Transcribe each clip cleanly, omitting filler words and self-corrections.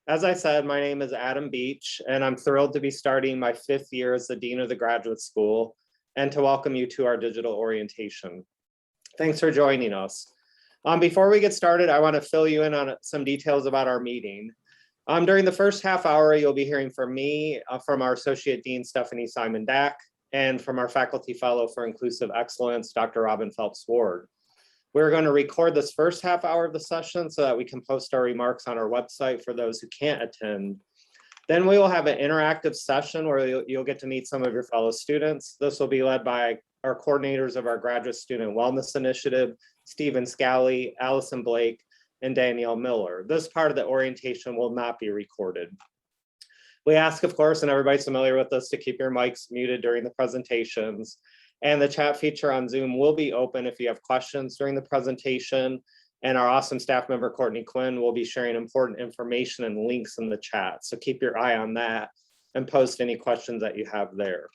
As I said, my name is Adam Beach, and I'm thrilled to be starting my 5th year as the Dean of the Graduate School and to welcome you to our digital orientation. Thanks for joining us. Before we get started, I want to fill you in on some details about our meeting. During the first half hour, you'll be hearing from me, from our Associate Dean, Stephanie Simon-Dack, and from our Faculty Fellow for Inclusive Excellence, Dr. Robin Phelps-Ward. We're going to record this first half hour of the session so that we can post our remarks on our website for those who can't attend. Then we will have an interactive session where you'll get to meet some of your fellow students. This will be led by our coordinators of our Graduate Student Wellness Initiative, Stephen Scally, Allison Blake, and Danielle Miller. This part of the orientation will not be recorded. We ask, of course, and everybody's familiar with this, to keep your mics muted during the presentations. And the chat feature on Zoom will be open if you have questions during the presentation. And our awesome staff member, Courtney Quinn, will be sharing important information and links in the chat. So keep your eye on that and post any questions that you have there.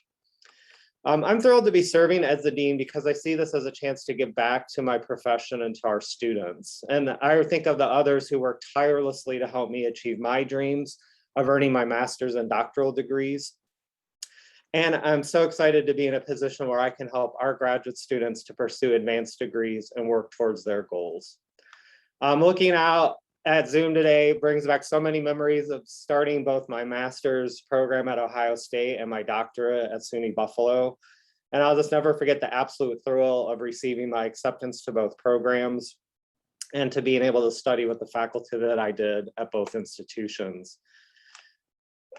I'm thrilled to be serving as the Dean because I see this as a chance to give back to my profession and to our students. And I think of the others who work tirelessly to help me achieve my dreams of earning my master's and doctoral degrees. And I'm so excited to be in a position where I can help our graduate students to pursue advanced degrees and work towards their goals. Looking out at Zoom today brings back so many memories of starting both my master's program at Ohio State and my doctorate at SUNY Buffalo. And I'll just never forget the absolute thrill of receiving my acceptance to both programs and to being able to study with the faculty that I did at both institutions.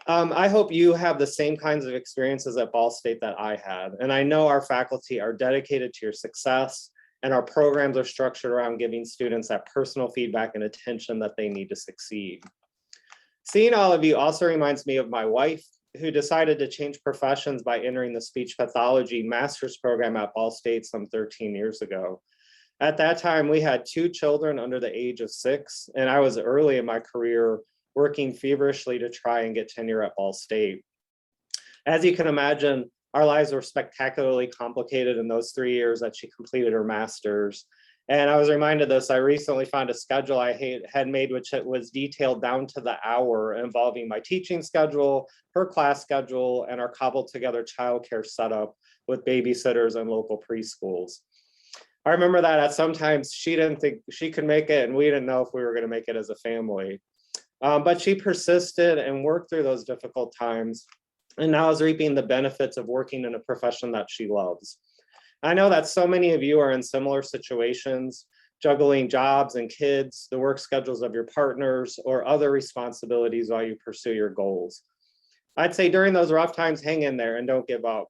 I hope you have the same kinds of experiences at Ball State that I had. And I know our faculty are dedicated to your success, and our programs are structured around giving students that personal feedback and attention that they need to succeed. Seeing all of you also reminds me of my wife, who decided to change professions by entering the speech pathology master's program at Ball State some 13 years ago. At that time, we had 2 children under the age of 6, and I was early in my career working feverishly to try and get tenure at Ball State. As you can imagine, our lives were spectacularly complicated in those 3 years that she completed her master's. And I was reminded of this. I recently found a schedule I had made, which was detailed down to the hour, involving my teaching schedule, her class schedule, and our cobbled together childcare setup with babysitters and local preschools. I remember that at sometimes she didn't think she could make it, and we didn't know if we were going to make it as a family. But she persisted and worked through those difficult times, and now is reaping the benefits of working in a profession that she loves. I know that so many of you are in similar situations, juggling jobs and kids, the work schedules of your partners, or other responsibilities while you pursue your goals. I'd say during those rough times, hang in there and don't give up.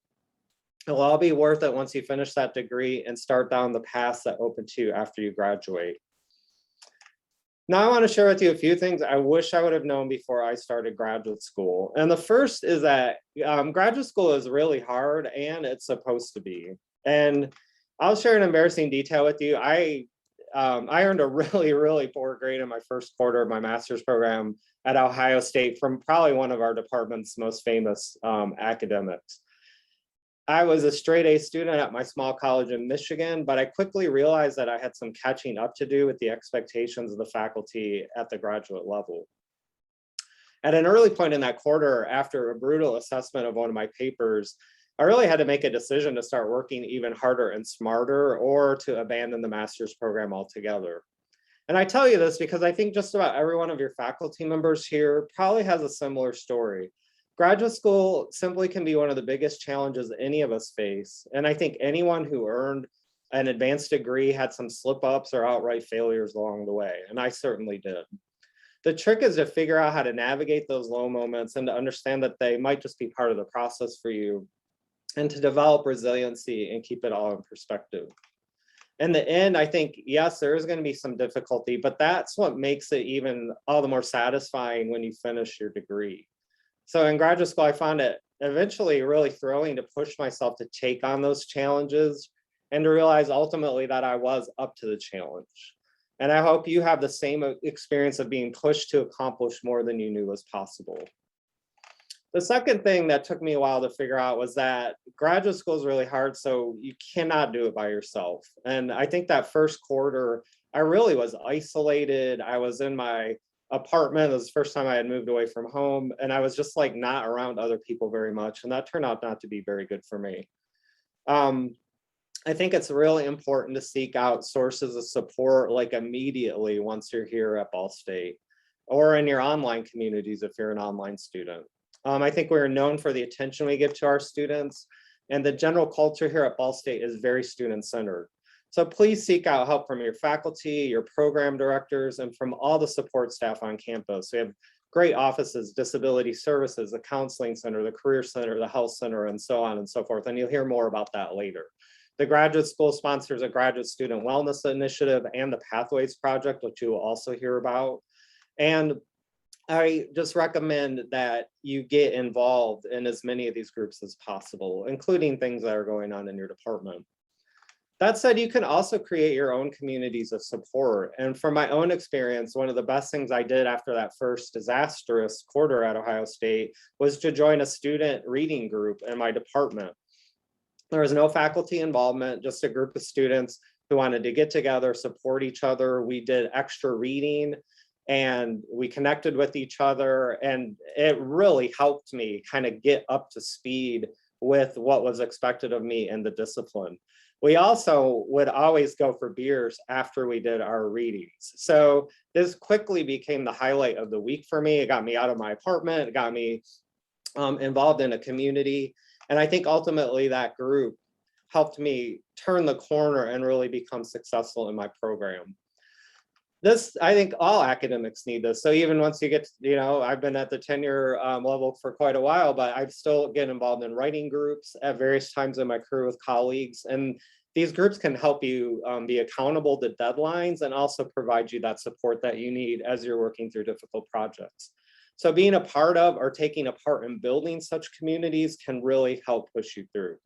It'll all be worth it once you finish that degree and start down the paths that open to you after you graduate. Now I want to share with you a few things I wish I would have known before I started graduate school. And the first is that graduate school is really hard, and it's supposed to be. And I'll share an embarrassing detail with you. I earned a really poor grade in my first quarter of my master's program at Ohio State from probably one of our department's most famous academics. I was a straight A student at my small college in Michigan, but I quickly realized that I had some catching up to do with the expectations of the faculty at the graduate level. At an early point in that quarter, after a brutal assessment of one of my papers, I really had to make a decision to start working even harder and smarter, or to abandon the master's program altogether. And I tell you this because I think just about every one of your faculty members here probably has a similar story. Graduate school simply can be one of the biggest challenges any of us face. And I think anyone who earned an advanced degree had some slip-ups or outright failures along the way, and I certainly did. The trick is to figure out how to navigate those low moments and to understand that they might just be part of the process for you, and to develop resiliency and keep it all in perspective. In the end, I think, yes, there is going to be some difficulty, but that's what makes it even all the more satisfying when you finish your degree. So in graduate school, I found it eventually really thrilling to push myself to take on those challenges and to realize ultimately that I was up to the challenge. And I hope you have the same experience of being pushed to accomplish more than you knew was possible. The second thing that took me a while to figure out was that graduate school is really hard, so you cannot do it by yourself. And I think that first quarter, I really was isolated. I was in my apartment. It was the first time I had moved away from home, and I was just like not around other people very much, and that turned out not to be very good for me. I think it's really important to seek out sources of support like immediately once you're here at Ball State, or in your online communities if you're an online student. I think we're known for the attention we give to our students, and the general culture here at Ball State is very student-centered. So please seek out help from your faculty, your program directors, and from all the support staff on campus. We have great offices, disability services, the counseling center, the career center, the health center, and so on and so forth. And you'll hear more about that later. The graduate school sponsors a graduate student wellness initiative and the Pathways Project, which you will also hear about. And I just recommend that you get involved in as many of these groups as possible, including things that are going on in your department. That said, you can also create your own communities of support. And from my own experience, one of the best things I did after that first disastrous quarter at Ohio State was to join a student reading group in my department. There was no faculty involvement, just a group of students who wanted to get together, support each other. We did extra reading and we connected with each other, and it really helped me kind of get up to speed with what was expected of me in the discipline. We also would always go for beers after we did our readings. So this quickly became the highlight of the week for me. It got me out of my apartment, it got me involved in a community. And I think ultimately that group helped me turn the corner and really become successful in my program. This, I think all academics need this. So even once you get, I've been at the tenure level for quite a while, but I still get involved in writing groups at various times in my career with colleagues. And these groups can help you be accountable to deadlines and also provide you that support that you need as you're working through difficult projects. So being a part of or taking a part in building such communities can really help push you through.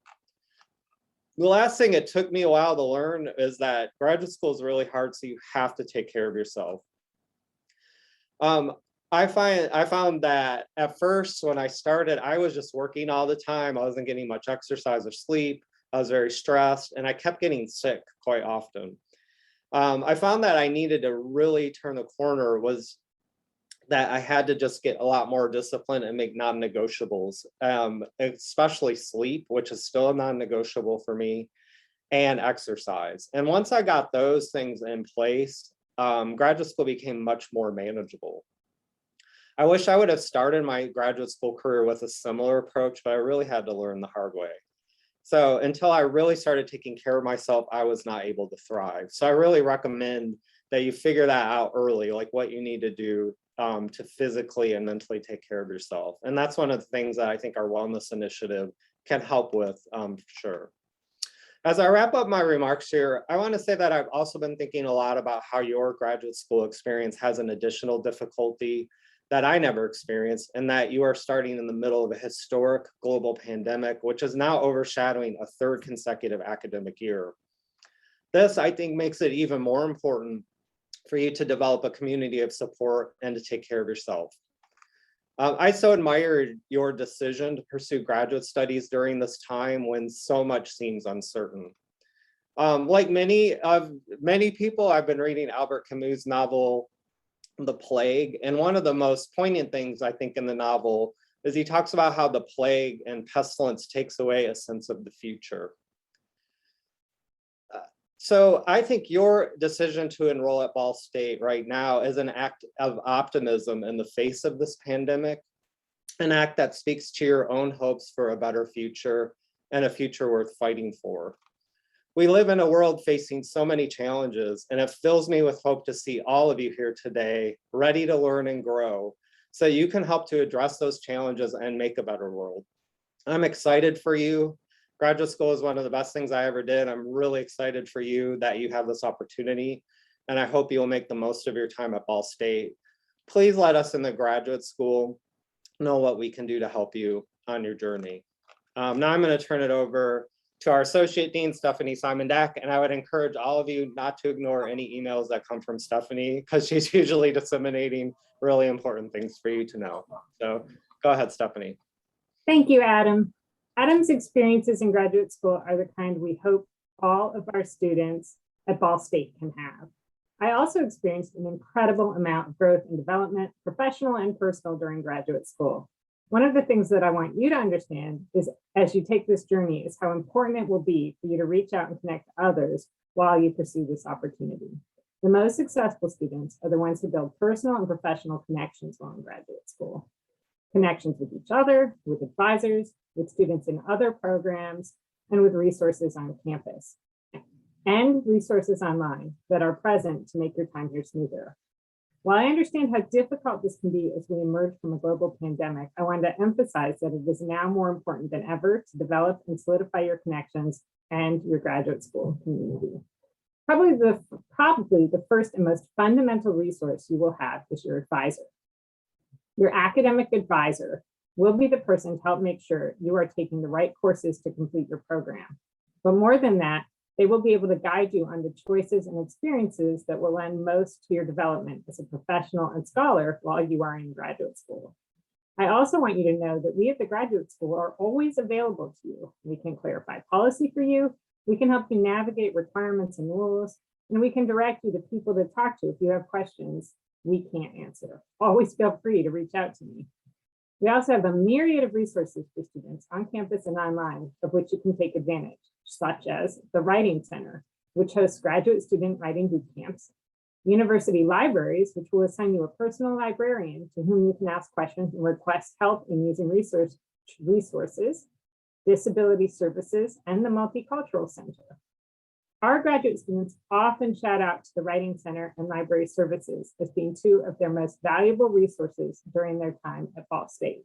The last thing it took me a while to learn is that graduate school is really hard, so you have to take care of yourself. I found that at first when I started, I was just working all the time. I wasn't getting much exercise or sleep. I was very stressed, and I kept getting sick quite often. I found that I needed to really turn the corner was that I had to just get a lot more discipline and make non-negotiables, especially sleep, which is still a non-negotiable for me, and exercise. And once I got those things in place, graduate school became much more manageable. I wish I would have started my graduate school career with a similar approach, but I really had to learn the hard way. So until I really started taking care of myself, I was not able to thrive. So I really recommend that you figure that out early, like what you need to do to physically and mentally take care of yourself. And that's one of the things that I think our wellness initiative can help with, for sure. As I wrap up my remarks here, I want to say that I've also been thinking a lot about how your graduate school experience has an additional difficulty that I never experienced, and that you are starting in the middle of a historic global pandemic, which is now overshadowing a third consecutive academic year. This, I think, makes it even more important for you to develop a community of support and to take care of yourself. I so admired your decision to pursue graduate studies during this time when so much seems uncertain. Like many people, I've been reading Albert Camus' novel, The Plague, and one of the most poignant things I think in the novel is he talks about how the plague and pestilence takes away a sense of the future. So I think your decision to enroll at Ball State right now is an act of optimism in the face of this pandemic, an act that speaks to your own hopes for a better future and a future worth fighting for. We live in a world facing so many challenges, and it fills me with hope to see all of you here today, ready to learn and grow, so you can help to address those challenges and make a better world. I'm excited for you. Graduate school is one of the best things I ever did. I'm really excited for you that you have this opportunity, and I hope you will make the most of your time at Ball State. Please let us in the graduate school know what we can do to help you on your journey. Now I'm going to turn it over to our Associate Dean, Stephanie Simon-Dack, and I would encourage all of you not to ignore any emails that come from Stephanie, because she's usually disseminating really important things for you to know. So go ahead, Stephanie. Thank you, Adam. Adam's experiences in graduate school are the kind we hope all of our students at Ball State can have. I also experienced an incredible amount of growth and development, professional and personal, during graduate school. One of the things that I want you to understand is, as you take this journey, is how important it will be for you to reach out and connect to others while you pursue this opportunity. The most successful students are the ones who build personal and professional connections while in graduate school. Connections with each other, with advisors, with students in other programs, and with resources on campus, and resources online that are present to make your time here smoother. While I understand how difficult this can be as we emerge from a global pandemic, I want to emphasize that it is now more important than ever to develop and solidify your connections and your graduate school community. Probably the first and most fundamental resource you will have is your advisor. Your academic advisor will be the person to help make sure you are taking the right courses to complete your program. But more than that, they will be able to guide you on the choices and experiences that will lend most to your development as a professional and scholar while you are in graduate school. I also want you to know that we at the graduate school are always available to you. We can clarify policy for you, we can help you navigate requirements and rules, and we can direct you to people to talk to if you have questions we can't answer. Always feel free to reach out to me. We also have a myriad of resources for students on campus and online of which you can take advantage, such as the Writing Center, which hosts graduate student writing boot camps, university libraries, which will assign you a personal librarian to whom you can ask questions and request help in using resources, disability services, and the Multicultural Center. Our graduate students often shout out to the Writing Center and library services as being two of their most valuable resources during their time at Ball State.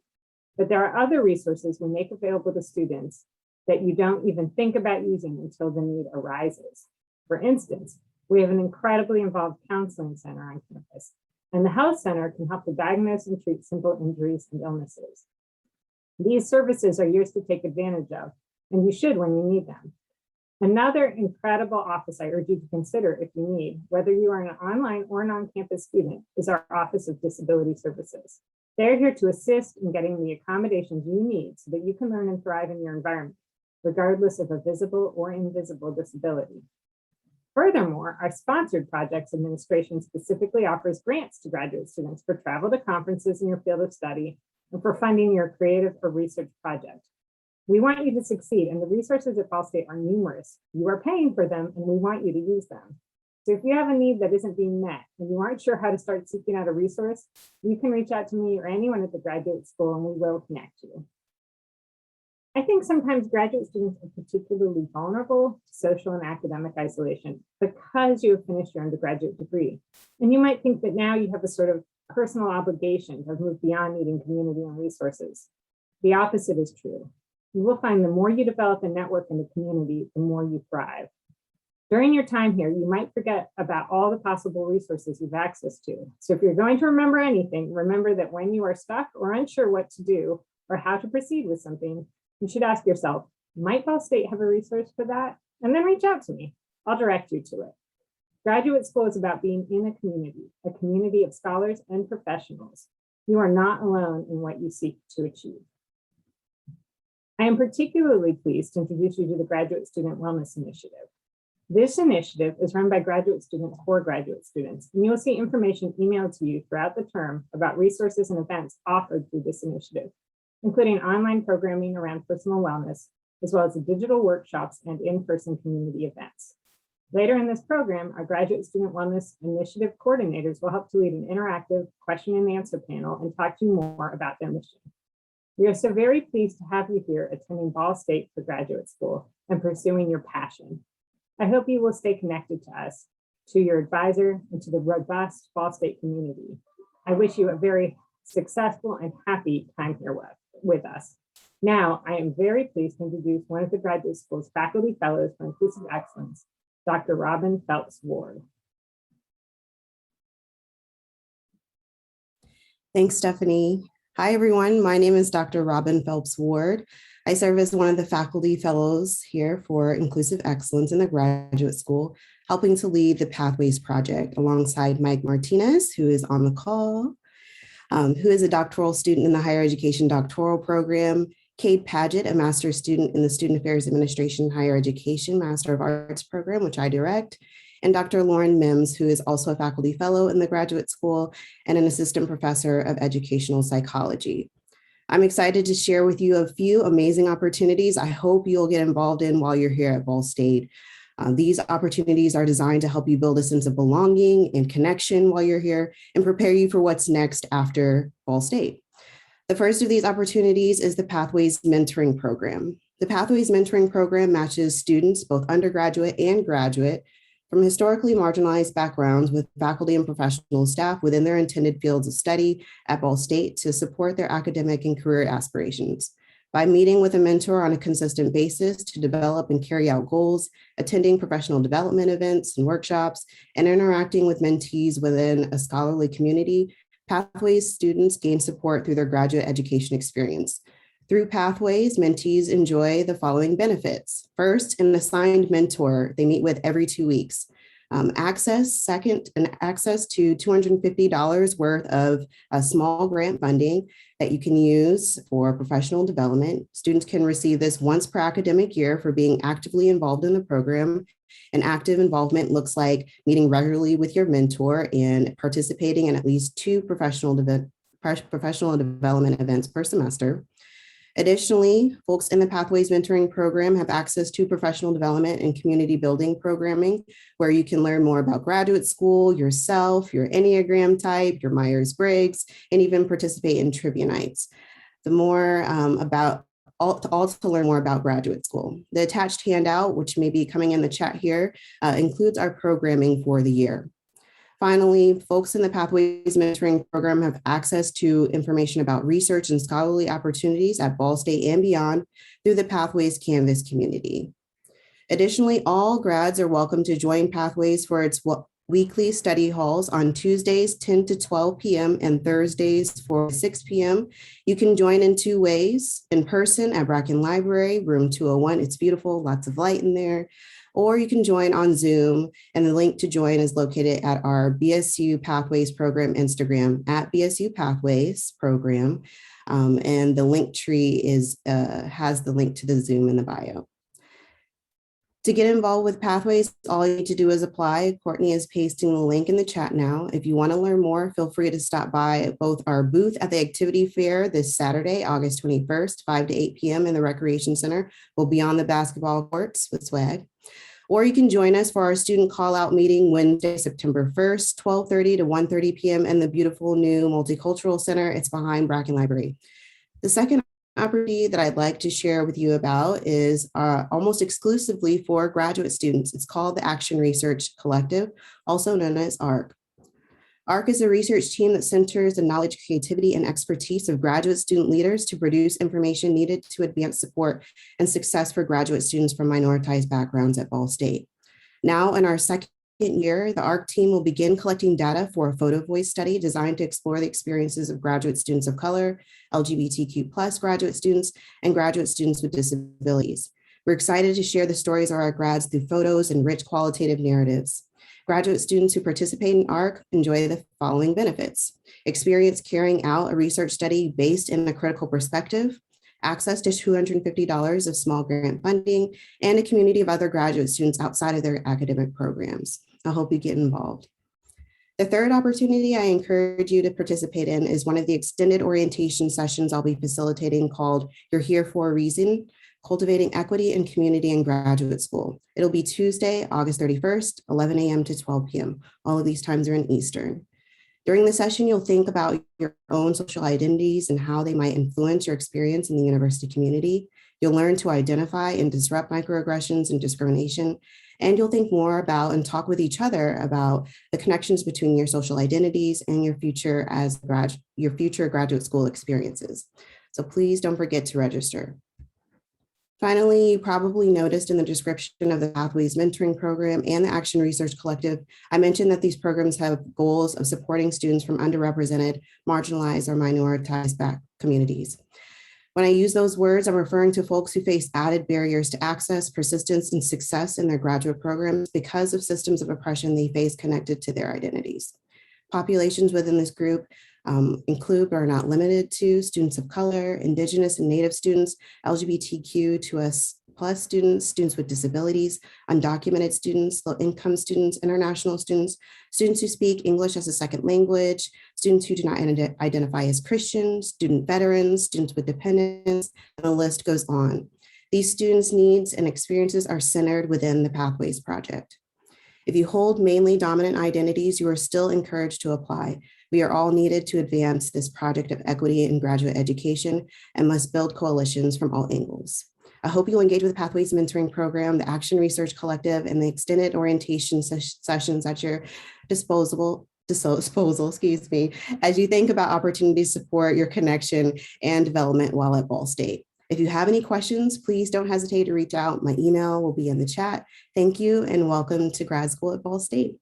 But there are other resources we make available to students that you don't even think about using until the need arises. For instance, we have an incredibly involved counseling center on campus, and the health center can help to diagnose and treat simple injuries and illnesses. These services are yours to take advantage of, and you should when you need them. Another incredible office I urge you to consider if you need, whether you are an online or an on-campus student, is our Office of Disability Services. They're here to assist in getting the accommodations you need so that you can learn and thrive in your environment, regardless of a visible or invisible disability. Furthermore, our sponsored projects administration specifically offers grants to graduate students for travel to conferences in your field of study and for funding your creative or research project. We want you to succeed, and the resources at Ball State are numerous. You are paying for them, and we want you to use them. So if you have a need that isn't being met and you aren't sure how to start seeking out a resource, you can reach out to me or anyone at the graduate school, and we will connect you. I think sometimes graduate students are particularly vulnerable to social and academic isolation because you have finished your undergraduate degree. And you might think that now you have a sort of personal obligation to have moved beyond needing community and resources. The opposite is true. You will find the more you develop a network in the community, the more you thrive. During your time here, you might forget about all the possible resources you've access to. So if you're going to remember anything, remember that when you are stuck or unsure what to do or how to proceed with something, you should ask yourself, might Ball State have a resource for that? And then reach out to me. I'll direct you to it. Graduate school is about being in a community of scholars and professionals. You are not alone in what you seek to achieve. I am particularly pleased to introduce you to the Graduate Student Wellness Initiative. This initiative is run by graduate students for graduate students, and you'll see information emailed to you throughout the term about resources and events offered through this initiative, including online programming around personal wellness, as well as digital workshops and in-person community events. Later in this program, our Graduate Student Wellness Initiative coordinators will help to lead an interactive question and answer panel and talk to you more about their mission. We are so very pleased to have you here attending Ball State for graduate school and pursuing your passion. I hope you will stay connected to us, to your advisor, and to the robust Ball State community. I wish you a very successful and happy time here with us. Now, I am very pleased to introduce one of the graduate school's faculty fellows for inclusive excellence, Dr. Robin Phelps-Ward. Thanks, Stephanie. Hi, everyone. My name is Dr. Robin Phelps-Ward. I serve as one of the faculty fellows here for Inclusive Excellence in the graduate school, helping to lead the Pathways Project alongside Mike Martinez, who is on the call, who is a doctoral student in the Higher Education Doctoral Program, Cade Paget, a master's student in the Student Affairs Administration Higher Education Master of Arts Program, which I direct, and Dr. Lauren Mims, who is also a faculty fellow in the graduate school and an assistant professor of educational psychology. I'm excited to share with you a few amazing opportunities I hope you'll get involved in while you're here at Ball State. These opportunities are designed to help you build a sense of belonging and connection while you're here and prepare you for what's next after Ball State. The first of these opportunities is the Pathways Mentoring Program. The Pathways Mentoring Program matches students, both undergraduate and graduate, from historically marginalized backgrounds with faculty and professional staff within their intended fields of study at Ball State to support their academic and career aspirations. By meeting with a mentor on a consistent basis to develop and carry out goals, attending professional development events and workshops, and interacting with mentees within a scholarly community, Pathways students gain support through their graduate education experience. Through Pathways, mentees enjoy the following benefits. First, an assigned mentor they meet with every 2 weeks. Access to $250 worth of small grant funding that you can use for professional development. Students can receive this once per academic year for being actively involved in the program. And active involvement looks like meeting regularly with your mentor and participating in at least 2 professional development events per semester. Additionally, folks in the Pathways Mentoring Program have access to professional development and community building programming, where you can learn more about graduate school, yourself, your Enneagram type, your Myers-Briggs, and even participate in trivia nights. To learn more about graduate school. The attached handout, which may be coming in the chat here, includes our programming for the year. Finally, folks in the Pathways Mentoring Program have access to information about research and scholarly opportunities at Ball State and beyond through the Pathways Canvas community. Additionally, all grads are welcome to join Pathways for its weekly study halls on Tuesdays, 10 to 12 p.m. and Thursdays, 4 to 6 p.m. You can join in 2 ways: in person at Bracken Library, room 201. It's beautiful, lots of light in there. Or you can join on Zoom, and the link to join is located at our BSU Pathways Program Instagram at BSU Pathways Program, and the link tree has the link to the Zoom in the bio. To get involved with Pathways, all you need to do is apply. Courtney is pasting the link in the chat now. If you want to learn more, feel free to stop by both our booth at the Activity Fair this Saturday, August 21st, 5 to 8 p.m. in the Recreation Center. We'll be on the basketball courts with swag. Or you can join us for our student call-out meeting Wednesday, September 1st, 12:30 to 1:30 p.m. in the beautiful new Multicultural Center. It's behind Bracken Library. The second opportunity that I'd like to share with you about is almost exclusively for graduate students. It's called the Action Research Collective, also known as ARC. ARC is a research team that centers the knowledge, creativity, and expertise of graduate student leaders to produce information needed to advance support and success for graduate students from minoritized backgrounds at Ball State. Now, in our second year, the ARC team will begin collecting data for a photo voice study designed to explore the experiences of graduate students of color, LGBTQ+ graduate students, and graduate students with disabilities. We're excited to share the stories of our grads through photos and rich qualitative narratives. Graduate students who participate in ARC enjoy the following benefits: experience carrying out a research study based in a critical perspective, access to $250 of small grant funding, and a community of other graduate students outside of their academic programs. I hope you get involved. The third opportunity I encourage you to participate in is one of the extended orientation sessions I'll be facilitating called You're Here for a Reason: Cultivating Equity and Community in Graduate School. It'll be Tuesday, August 31st, 11 a.m. to 12 p.m. All of these times are in Eastern. During the session, you'll think about your own social identities and how they might influence your experience in the university community. You'll learn to identify and disrupt microaggressions and discrimination, and you'll think more about and talk with each other about the connections between your social identities and your future graduate school experiences. So please don't forget to register. Finally, you probably noticed in the description of the Pathways Mentoring Program and the Action Research Collective, I mentioned that these programs have goals of supporting students from underrepresented, marginalized, or minoritized communities. When I use those words, I'm referring to folks who face added barriers to access, persistence, and success in their graduate programs because of systems of oppression they face connected to their identities. Populations within this group include but are not limited to students of color, Indigenous and Native students, LGBTQ plus students, students with disabilities, undocumented students, low-income students, international students, students who speak English as a second language, students who do not identify as Christian, student veterans, students with dependents, and the list goes on. These students' needs and experiences are centered within the Pathways Project. If you hold mainly dominant identities, you are still encouraged to apply. We are all needed to advance this project of equity in graduate education and must build coalitions from all angles. I hope you'll engage with the Pathways Mentoring Program, the Action Research Collective, and the extended orientation sessions at your disposal, excuse me, as you think about opportunities to support your connection and development while at Ball State. If you have any questions, please don't hesitate to reach out. My email will be in the chat. Thank you and welcome to grad school at Ball State.